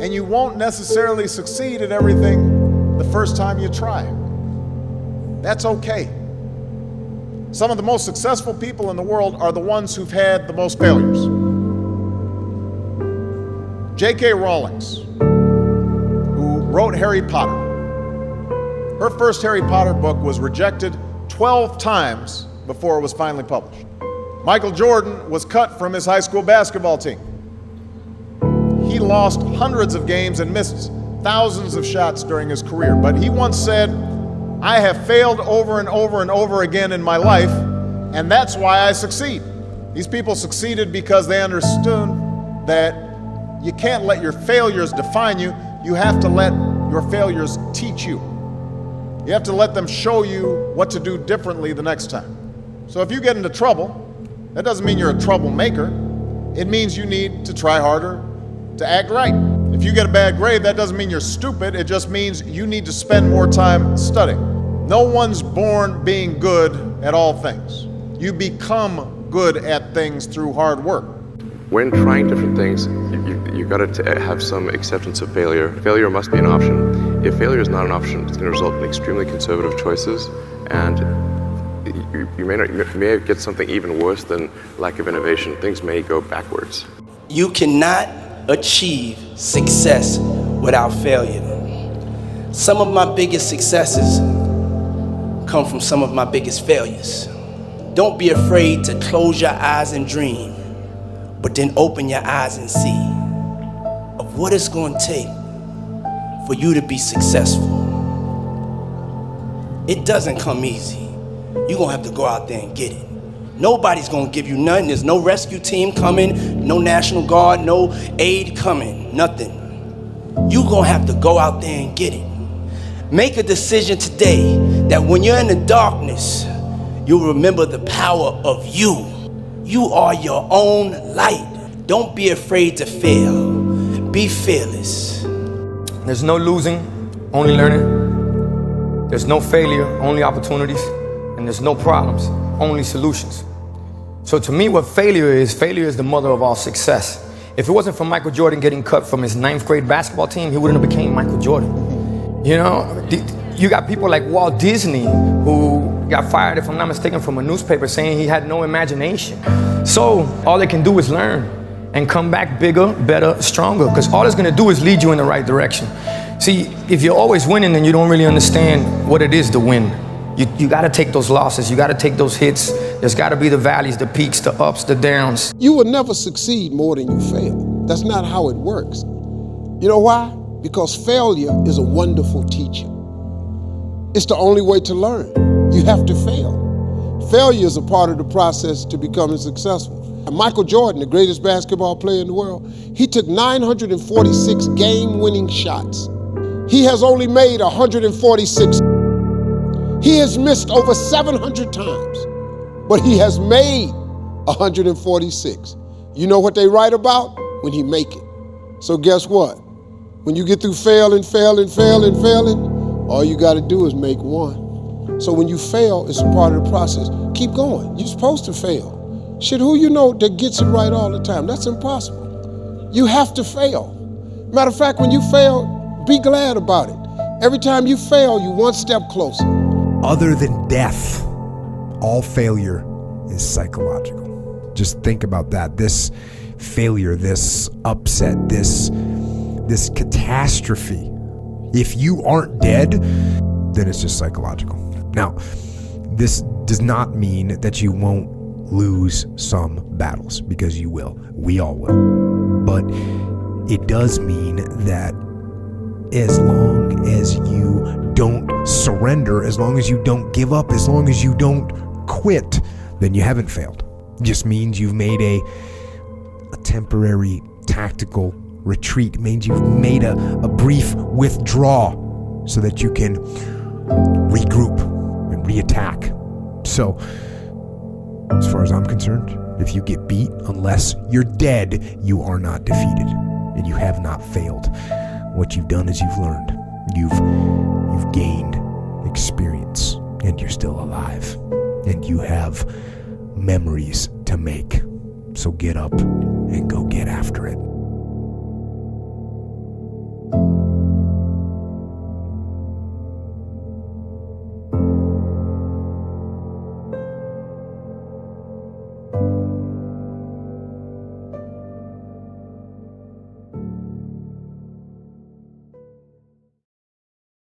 And you won't necessarily succeed at everything the first time you try. That's okay. Some of the most successful people in the world are the ones who've had the most failures. J.K. Rowling, who wrote Harry Potter, her first Harry Potter book was rejected 12 times before it was finally published. Michael Jordan was cut from his high school basketball team. He lost hundreds of games and missed thousands of shots during his career. But he once said, "I have failed over and over and over again in my life, and that's why I succeed." These people succeeded because they understood that you can't let your failures define you. You have to let your failures teach you. You have to let them show you what to do differently the next time. So if you get into trouble, that doesn't mean you're a troublemaker. It means you need to try harder to act right. If you get a bad grade, that doesn't mean you're stupid. It just means you need to spend more time studying. No one's born being good at all things. You become good at things through hard work. When trying different things, you got to have some acceptance of failure. Failure must be an option. If failure is not an option, it's going to result in extremely conservative choices, and you may get something even worse than lack of innovation. Things may go backwards. You cannot achieve success without failure. Some of my biggest successes come from some of my biggest failures. Don't be afraid to close your eyes and dream, but then open your eyes and see of what it's going to take for you to be successful. It doesn't come easy. You're going to have to go out there and get it. Nobody's going to give you nothing. There's no rescue team coming, no National Guard, no aid coming, nothing. You're going to have to go out there and get it. Make a decision today that when you're in the darkness, you'll remember the power of you. You are your own light. Don't be afraid to fail. Be fearless. There's no losing, only learning. There's no failure, only opportunities. And there's no problems, only solutions. So to me, what failure is the mother of all success. If it wasn't for Michael Jordan getting cut from his 9th grade basketball team, he wouldn't have became Michael Jordan. You know, you got people like Walt Disney who got fired, if I'm not mistaken, from a newspaper saying he had no imagination. So all they can do is learn and come back bigger, better, stronger, because all it's gonna do is lead you in the right direction. See, if you're always winning, then you don't really understand what it is to win. You gotta take those losses, you gotta take those hits. There's gotta be the valleys, the peaks, the ups, the downs. You will never succeed more than you fail. That's not how it works. You know why? Because failure is a wonderful teacher. It's the only way to learn. You have to fail. Failure is a part of the process to becoming successful. And Michael Jordan, the greatest basketball player in the world, he took 946 game-winning shots. He has only made 146. He has missed over 700 times, but he has made 146. You know what they write about? When he make it. So guess what? When you get through failing, all you gotta do is make one. So when you fail, it's a part of the process. Keep going. You're supposed to fail. Shit, who you know that gets it right all the time? That's impossible. You have to fail. Matter of fact, when you fail, be glad about it. Every time you fail, you're one step closer. Other than death, all failure is psychological. Just think about that. This failure, this upset, this catastrophe, if you aren't dead, then it's just psychological. Now, this does not mean that you won't lose some battles, because you will. We all will. But it does mean that as long as you don't surrender, as long as you don't give up, as long as you don't quit, then you haven't failed. It just means you've made a temporary tactical retreat. It means you've made a brief withdrawal so that you can regroup and reattack. So, as far as I'm concerned, if you get beat, unless you're dead, you are not defeated, and you have not failed. What you've done is you've learned. You've gained experience, and you're still alive, and you have memories to make. So get up and go get after it.